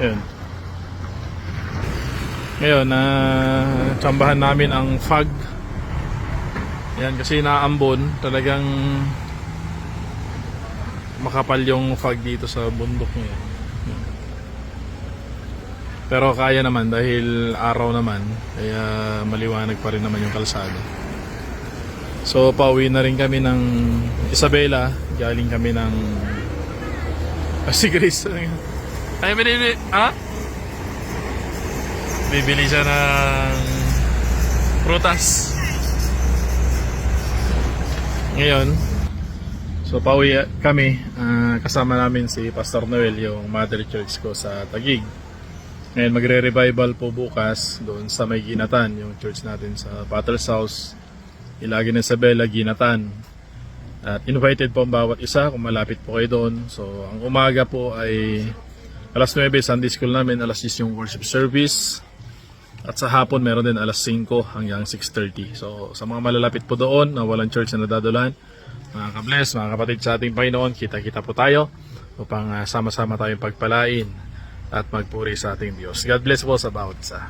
Ayun. Ngayon, tsambahan namin ang fog. Yan, kasi naambon. Talagang makapal yung fog dito sa bundok ngayon. Pero kaya naman dahil araw naman, kaya maliwanag pa rin naman yung kalsada. So pauwi na rin kami ng Isabela. Galing kami ng si Grace. Ay, binibili. Ha? Bibili siya ng prutas. Ngayon, so pauwi kami. Kasama namin si Pastor Noel, yung Mother Church ko sa Taguig. Ngayon magre-revival po bukas doon sa may Ginatan, yung church natin sa Potter's House, Ilagin Isabela, Ginatan. At invited po ang bawat isa kung malapit po kayo doon. So ang umaga po ay alas 9 Sunday School namin, alas 10 yung worship service. At sa hapon meron din alas 5 hanggang 6:30. So sa mga malalapit po doon na walang church na nadadalan, mga ka-bless, mga kapatid sa ating Panginoon, kita-kita po tayo upang sama-sama tayong pagpalain at magpuri sa ating Diyos. God bless po sa bawat isa.